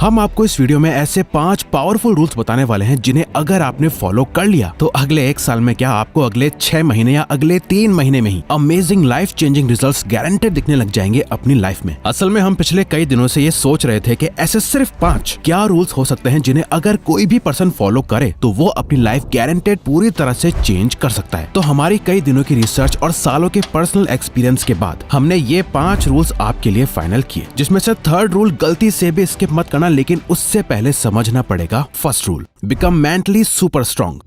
हम आपको इस वीडियो में ऐसे 5 पावरफुल रूल्स बताने वाले हैं जिन्हें अगर आपने फॉलो कर लिया तो अगले 1 साल में क्या आपको अगले 6 महीने या अगले 3 महीने में ही amazing life changing results guaranteed दिखने लग जाएंगे अपनी लाइफ में। असल में हम पिछले कई दिनों से ये सोच रहे थे कि ऐसे सिर्फ 5 क्या रूल्स हो सकते हैं जिन्हें अगर कोई भी पर्सन फॉलो करे तो वो अपनी लाइफ गारंटेड पूरी तरह से चेंज कर सकता है। तो हमारी कई दिनों की रिसर्च और सालों के पर्सनल एक्सपीरियंस के बाद हमने ये 5 रूल्स आपके लिए फाइनल किए, जिसमें से 3rd रूल गलती से भी स्किप मत करना, लेकिन उससे पहले समझना पड़ेगा 1st rule, become mentally super strong.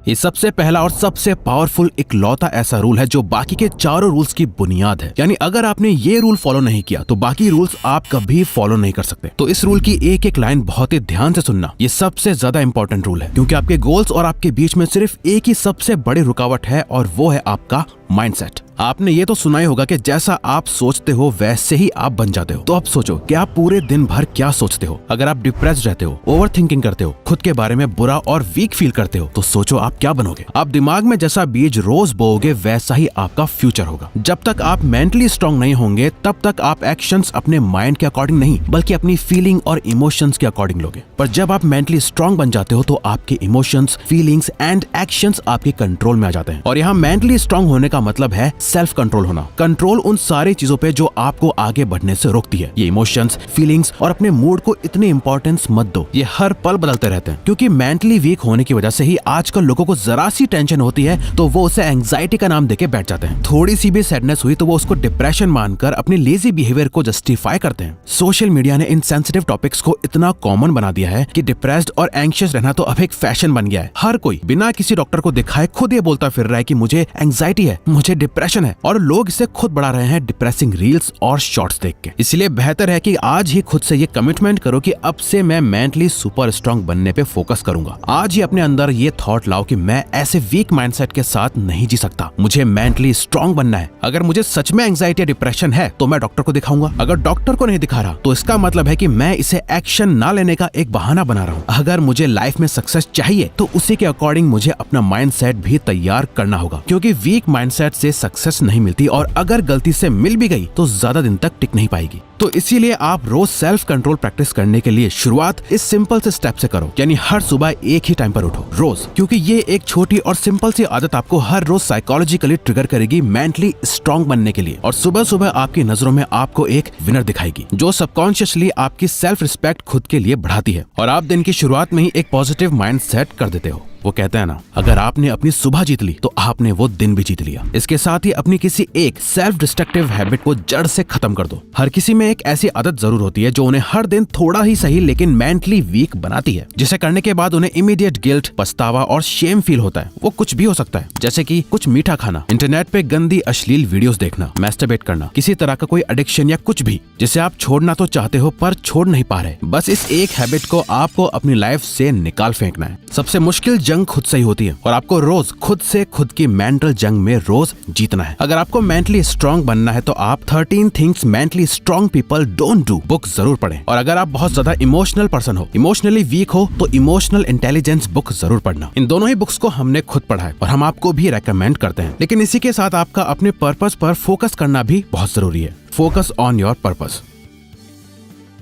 ये सबसे पहला और सबसे पावरफुल इकलौता ऐसा रूल है जो बाकी के चारों रूल्स की बुनियाद है। यानी अगर आपने ये रूल फॉलो नहीं किया तो बाकी रूल्स आप कभी फॉलो नहीं कर सकते। तो इस रूल की एक एक लाइन बहुत ही ध्यान से सुनना। ये सबसे ज्यादा इंपॉर्टेंट रूल है क्योंकि आपके गोल्स और आपके बीच में सिर्फ एक ही सबसे बड़ी रुकावट है और वो है आपका माइंडसेट। आपने ये तो सुना ही होगा कि जैसा आप सोचते हो वैसे ही आप बन जाते हो। तो अब सोचो कि आप पूरे दिन भर क्या सोचते हो। अगर आप डिप्रेस्ड रहते हो, ओवर थिंकिंग करते हो, खुद के बारे में बुरा और वीक फील करते हो, तो सोचो आप क्या बनोगे। आप दिमाग में जैसा बीज रोज बोओगे वैसा ही आपका फ्यूचर होगा। जब तक आप मेंटली स्ट्रांग नहीं होंगे तब तक आप एक्शंस अपने माइंड के अकॉर्डिंग नहीं बल्कि अपनी फीलिंग और इमोशंस के अकॉर्डिंग लोगे। पर जब आप मेंटली स्ट्रांग बन जाते हो तो आपके इमोशंस, फीलिंग्स एंड एक्शंस आपके कंट्रोल में आ जाते हैं। और यहाँ मेंटली स्ट्रांग होने का मतलब है सेल्फ कंट्रोल होना। कंट्रोल उन सारी चीजों पे जो आपको आगे बढ़ने से रोकती है। ये इमोशंस, फीलिंग्स और अपने मूड को इतनी इंपॉर्टेंस मत दो। ये हर पल बदलते रहते हैं क्योंकि मेंटली वीक होने की वजह से ही आजकल लोगों को जरा सी टेंशन होती है तो वो उसे एंजाइटी का नाम देके बैठ जाते हैं। थोड़ी सी भी सैडनेस हुई तो वो उसको डिप्रेशन मानकर अपनी लेजी बिहेवियर को जस्टिफाई करते हैं। सोशल मीडिया ने इन सेंसिटिव टॉपिक्स को इतना कॉमन बना दिया है कि डिप्रेस्ड और एंग्शियस रहना तो अब एक फैशन बन गया है। हर कोई बिना किसी डॉक्टर को दिखाए खुद ये बोलता फिर रहा है कि मुझे एंग्जाइटी है, मुझे डिप्रेशन है, और लोग इसे खुद बढ़ा रहे हैं डिप्रेसिंग रील्स और शॉर्ट्स देख के। इसलिए बेहतर है कि आज ही खुद से ये कमिटमेंट करो कि अब से मैं मेंटली सुपर स्ट्रांग बनने पे फोकस करूंगा। आज ही अपने अंदर ये थॉट लाओ कि मैं ऐसे वीक माइंडसेट के साथ नहीं जी सकता, मुझे मेंटली स्ट्रांग बनना है। अगर मुझे सच में एंग्जाइटी या डिप्रेशन है तो मैं डॉक्टर को दिखाऊंगा। अगर डॉक्टर को नहीं दिखा रहा तो इसका मतलब है कि मैं इसे एक्शन ना लेने का एक बहाना बना रहा हूँ। अगर मुझे लाइफ में सक्सेस चाहिए तो उसी के अकॉर्डिंग मुझे अपना माइंडसेट भी तैयार करना होगा, क्योंकि वीक माइंडसेट से सक्सेस नहीं मिलती और अगर गलती से मिल भी गई तो ज्यादा दिन तक टिक नहीं पाएगी। तो इसीलिए आप रोज सेल्फ कंट्रोल प्रैक्टिस करने के लिए शुरुआत इस सिंपल से स्टेप से करो, यानी हर सुबह एक ही टाइम पर उठो रोज, क्योंकि ये एक छोटी और सिंपल सी आदत आपको हर रोज साइकोलॉजिकली ट्रिगर करेगी मेंटली स्ट्रांग बनने के लिए। और सुबह सुबह आपकी नजरों में आपको एक विनर दिखाएगी जो सबकॉन्शियसली आपकी सेल्फ रिस्पेक्ट खुद के लिए बढ़ाती है और आप दिन की शुरुआत में ही एक पॉजिटिव माइंड सेट कर देते हो। वो कहते हैं ना, अगर आपने अपनी सुबह जीत ली तो आपने वो दिन भी जीत लिया। इसके साथ ही अपनी किसी एक सेल्फ डिस्ट्रक्टिव हैबिट को जड़ से खत्म कर दो। हर किसी में एक ऐसी आदत जरूर होती है जो उन्हें हर दिन थोड़ा ही सही लेकिन मेंटली वीक बनाती है, जिसे करने के बाद उन्हें इमीडिएट गिल्ट, पछतावा और शेम फील होता है। वो कुछ भी हो सकता है, जैसे कि कुछ मीठा खाना, इंटरनेट पे गंदी अश्लील वीडियोस देखना, मैस्टरबेट करना, किसी तरह का कोई एडिक्शन या कुछ भी जिसे आप छोड़ना तो चाहते हो पर छोड़ नहीं पा रहे। बस इस एक हैबिट को आपको अपनी लाइफ से निकाल फेंकना है। सबसे मुश्किल जंग खुद से ही होती है और आपको रोज खुद से खुद की मेंटल जंग में रोज जीतना है। अगर आपको मेंटली स्ट्रांग बनना है तो आप 13 things mentally strong people don't do book जरूर पढ़ें। और अगर आप बहुत ज्यादा इमोशनल पर्सन हो, इमोशनली वीक हो, तो इमोशनल इंटेलिजेंस बुक जरूर पढ़ना। इन दोनों ही बुक्स को हमने खुद पढ़ा है और हम आपको भी रेकमेंड करते हैं। लेकिन इसी के साथ आपका अपने पर्पस पर फोकस करना भी बहुत जरूरी है। Focus on your purpose.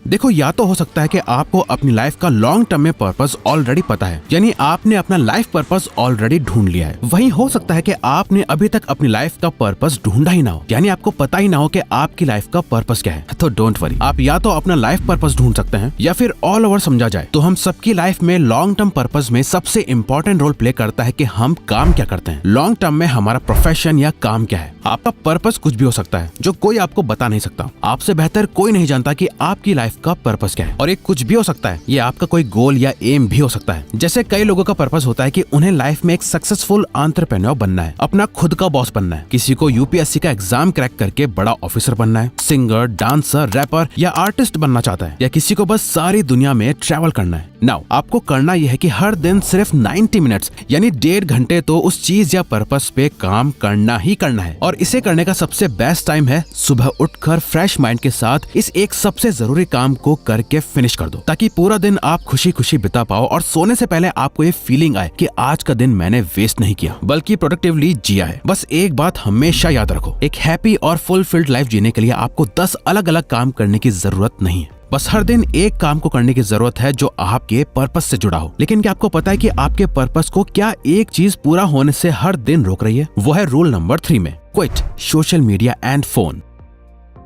देखो, या तो हो सकता है कि आपको अपनी लाइफ का लॉन्ग टर्म में पर्पस ऑलरेडी पता है, यानी आपने अपना लाइफ पर्पस ऑलरेडी ढूंढ लिया है। वहीं हो सकता है कि आपने अभी तक अपनी लाइफ का पर्पस ढूंढा ही ना हो, यानी आपको पता ही ना हो कि आपकी लाइफ का पर्पस क्या है। तो डोंट वरी, आप या तो अपना लाइफ पर्पस ढूंढ सकते हैं या फिर ऑल ओवर समझा जाए तो हम सबकी लाइफ में लॉन्ग टर्म पर्पस में सबसे इंपॉर्टेंट रोल प्ले करता है कि हम काम क्या करते हैं। लॉन्ग टर्म में हमारा प्रोफेशन या काम क्या है। आपका पर्पस कुछ भी हो सकता है जो कोई आपको बता नहीं सकता। आपसे बेहतर कोई नहीं जानता कि आपकी लाइफ का पर्पस क्या है। और ये कुछ भी हो सकता है, ये आपका कोई गोल या एम भी हो सकता है। जैसे कई लोगों का पर्पस होता है कि उन्हें लाइफ में एक सक्सेसफुल एंटरप्रेन्योर बनना है, अपना खुद का बॉस बनना है। किसी को यूपीएससी का एग्जाम क्रैक करके बड़ा ऑफिसर बनना है, सिंगर, डांसर, रैपर या आर्टिस्ट बनना चाहता है, या किसी को बस सारी दुनिया में ट्रैवल करना है। नाउ आपको करना यह है कि हर दिन सिर्फ 90 मिनट्स यानी 1.5 घंटे तो उस चीज या पर्पस पे काम करना ही करना है। और इसे करने का सबसे बेस्ट टाइम है सुबह उठकर फ्रेश माइंड के साथ इस एक सबसे जरूरी काम को करके फिनिश कर दो, ताकि पूरा दिन आप खुशी खुशी बिता पाओ और सोने से पहले आपको ये फीलिंग आए कि आज का दिन मैंने वेस्ट नहीं किया बल्कि प्रोडक्टिवली जिया है। बस एक बात हमेशा याद रखो, एक हैप्पी और फुलफिल्ड लाइफ जीने के लिए आपको 10 अलग अलग काम करने की जरूरत नहीं है। बस हर दिन एक काम को करने की जरूरत है जो आपके पर्पस से जुड़ा हो। लेकिन क्या आपको पता है कि आपके पर्पस को क्या एक चीज पूरा होने से हर दिन रोक रही है? वो है रूल नंबर 3 में, quit social media and phone.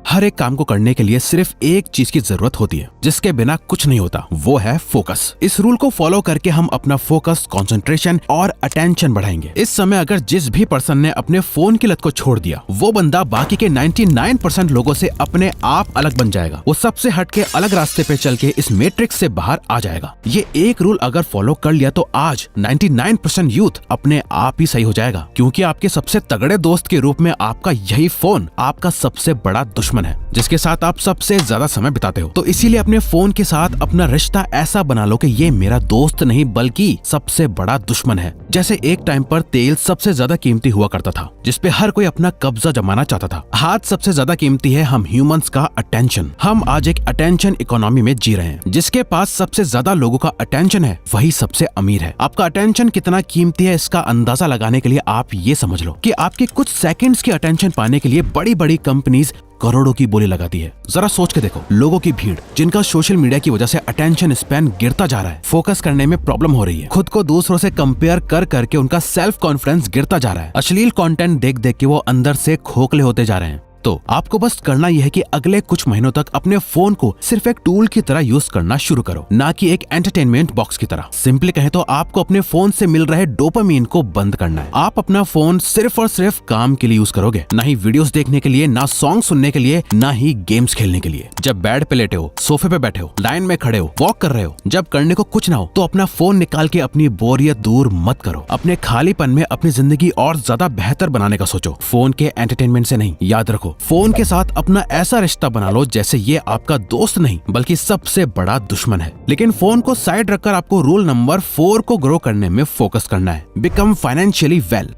हर एक काम को करने के लिए सिर्फ एक चीज की जरूरत होती है जिसके बिना कुछ नहीं होता, वो है फोकस। इस रूल को फॉलो करके हम अपना फोकस, कंसंट्रेशन और अटेंशन बढ़ाएंगे। इस समय अगर जिस भी पर्सन ने अपने फोन की लत को छोड़ दिया, वो बंदा बाकी के 99% लोगों से अपने आप अलग बन जाएगा। वो सबसे हटके अलग रास्ते पे चल के इस मैट्रिक्स से बाहर आ जाएगा। ये एक रूल अगर फॉलो कर लिया तो आज 99% यूथ अपने आप ही सही हो जाएगा, क्योंकि आपके सबसे तगड़े दोस्त के रूप में आपका यही फोन आपका सबसे बड़ा दुश्मन है, जिसके साथ आप सबसे ज्यादा समय बिताते हो। तो इसीलिए अपने फोन के साथ अपना रिश्ता ऐसा बना लो कि ये मेरा दोस्त नहीं बल्कि सबसे बड़ा दुश्मन है। जैसे एक टाइम पर तेल सबसे ज्यादा कीमती हुआ करता था, जिसपे हर कोई अपना कब्जा जमाना चाहता था। आज सबसे ज्यादा कीमती है हम ह्यूमंस का अटेंशन। हम आज एक अटेंशन इकोनॉमी में जी रहे हैं। जिसके पास सबसे ज्यादा लोगों का अटेंशन है वही सबसे अमीर है। आपका अटेंशन कितना कीमती है इसका अंदाजा लगाने के लिए आप ये समझ लो कि आपके कुछ सेकंड्स की अटेंशन पाने के लिए बड़ी बड़ी कंपनीज करोड़ों की बोली लगाती है। जरा सोच के देखो, लोगों की भीड़ जिनका सोशल मीडिया की वजह से अटेंशन स्पैन गिरता जा रहा है, फोकस करने में प्रॉब्लम हो रही है, खुद को दूसरों से कंपेयर कर करके उनका सेल्फ कॉन्फिडेंस गिरता जा रहा है, अश्लील कंटेंट देख देख के वो अंदर से खोखले होते जा रहे हैं। तो आपको बस करना यह है कि अगले कुछ महीनों तक अपने फोन को सिर्फ एक टूल की तरह यूज करना शुरू करो, ना कि एक एंटरटेनमेंट बॉक्स की तरह। सिंपली कहें तो आपको अपने फोन से मिल रहे डोपामीन को बंद करना है। आप अपना फोन सिर्फ और सिर्फ काम के लिए यूज करोगे, ना ही वीडियोस देखने के लिए, ना सॉन्ग सुनने के लिए, ना ही गेम्स खेलने के लिए। जब बेड पे लेटे हो, सोफे पे बैठे हो, लाइन में खड़े हो, वॉक कर रहे हो, जब करने को कुछ ना हो तो अपना फोन निकाल के अपनी बोरियत दूर मत करो। अपने खालीपन में अपनी जिंदगी और ज्यादा बेहतर बनाने का सोचो, फोन के एंटरटेनमेंट से नहीं। याद रखो, फोन के साथ अपना ऐसा रिश्ता बना लो जैसे ये आपका दोस्त नहीं बल्कि सबसे बड़ा दुश्मन है। लेकिन फोन को साइड रखकर आपको रूल नंबर 4 को ग्रो करने में फोकस करना है, बिकम फाइनेंशियली वेल।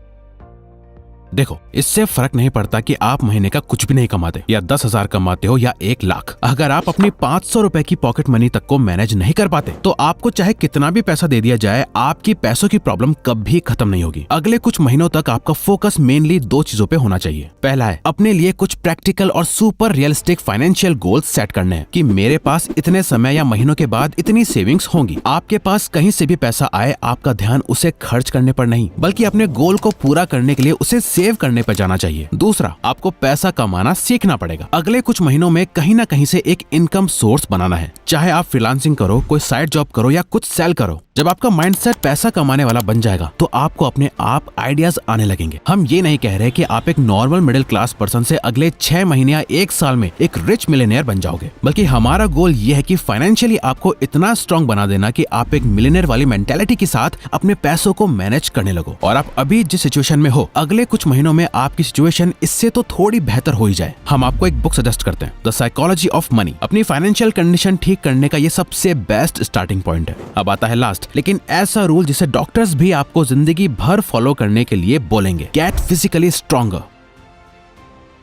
देखो, इससे फर्क नहीं पड़ता कि आप महीने का कुछ भी नहीं कमाते या 10,000 कमाते हो या 1 लाख। अगर आप अपनी 500 रुपए की पॉकेट मनी तक को मैनेज नहीं कर पाते तो आपको चाहे कितना भी पैसा दे दिया जाए, आपकी पैसों की प्रॉब्लम कभी खत्म नहीं होगी। अगले कुछ महीनों तक आपका फोकस मेनली 2 चीजों पे होना चाहिए। पहला है अपने लिए कुछ प्रैक्टिकल और super realistic financial goals set करने हैं कि मेरे पास इतने समय या महीनों के बाद इतनी सेविंग्स होंगी। आपके पास कहीं से भी पैसा आए, आपका ध्यान उसे खर्च करने पर नहीं बल्कि अपने गोल को पूरा करने के लिए उसे सेव करने पर जाना चाहिए। दूसरा, आपको पैसा कमाना सीखना पड़ेगा। अगले कुछ महीनों में कहीं ना कहीं से एक इनकम सोर्स बनाना है, चाहे आप फ्रीलांसिंग करो, कोई साइड जॉब करो या कुछ सेल करो। जब आपका माइंडसेट पैसा कमाने वाला बन जाएगा तो आपको अपने आप आइडियाज आने लगेंगे। हम ये नहीं कह रहे कि आप एक नॉर्मल मिडिल क्लास पर्सन से अगले 6 महीने या 1 साल में एक रिच मिलियनेयर बन जाओगे, बल्कि हमारा गोल ये है कि फाइनेंशियली आपको इतना स्ट्रॉन्ग बना देना कि आप एक मिलियनेयर वाली मेंटेलिटी के साथ अपने पैसों को मैनेज करने लगो। और आप अभी जिस सिचुएशन में हो, अगले कुछ महीनों में आपकी सिचुएशन इससे तो थोड़ी बेहतर हो ही जाए। हम आपको एक बुक सजेस्ट करते हैं, द साइकोलॉजी ऑफ मनी। अपनी फाइनेंशियल कंडीशन ठीक करने का ये सबसे बेस्ट स्टार्टिंग पॉइंट है। अब आता है लास्ट लेकिन ऐसा रूल जिसे डॉक्टर्स भी आपको जिंदगी भर फॉलो करने के लिए बोलेंगे, गेट फिजिकली स्ट्रॉन्गर।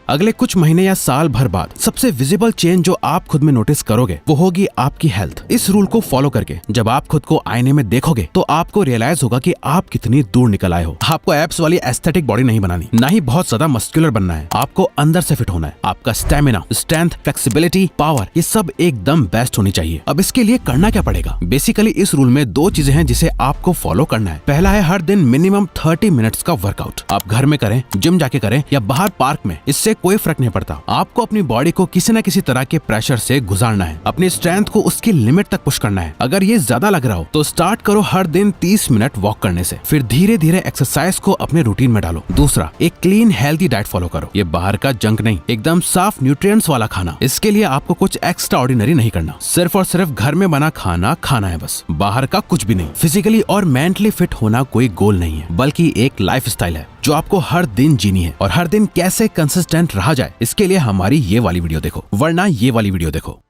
अगले कुछ महीने या साल भर बाद सबसे विजिबल चेंज जो आप खुद में नोटिस करोगे वो होगी आपकी हेल्थ। इस रूल को फॉलो करके जब आप खुद को आईने में देखोगे तो आपको रियलाइज होगा कि आप कितनी दूर निकल आए हो। आपको एब्स वाली एस्थेटिक बॉडी नहीं बनानी, ना ही बहुत ज्यादा मस्कुलर बनना है। आपको अंदर से फिट होना है। आपका स्टेमिना, स्ट्रेंथ, फ्लेक्सिबिलिटी, पावर, ये सब एकदम बेस्ट होनी चाहिए। अब इसके लिए करना क्या पड़ेगा? बेसिकली इस रूल में 2 चीजें हैं जिसे आपको फॉलो करना है। पहला है हर दिन मिनिमम 30 मिनट्स का वर्कआउट। आप घर में करें, जिम जाके करें या बाहर पार्क में, इससे कोई फर्क नहीं पड़ता। आपको अपनी बॉडी को किसी न किसी तरह के प्रेशर से गुजारना है। अपनी स्ट्रेंथ को उसकी लिमिट तक पुश करना है। अगर ये ज्यादा लग रहा हो तो स्टार्ट करो हर दिन 30 मिनट वॉक करने से, फिर धीरे धीरे एक्सरसाइज को अपने रूटीन में डालो। दूसरा, एक क्लीन हेल्थी डाइट फॉलो करो। ये बाहर का जंक नहीं, एकदम साफ न्यूट्रिएंट्स वाला खाना। इसके लिए आपको कुछ एक्स्ट्रा ऑर्डिनरी नहीं करना, सिर्फ और सिर्फ घर में बना खाना खाना है बस, बाहर का कुछ भी नहीं। फिजिकली और मेंटली फिट होना कोई गोल नहीं है बल्कि एक लाइफ स्टाइल है जो आपको हर दिन जीनी है। और हर दिन कैसे कंसिस्टेंट रहा जाए इसके लिए हमारी ये वाली वीडियो देखो, वरना ये वाली वीडियो देखो।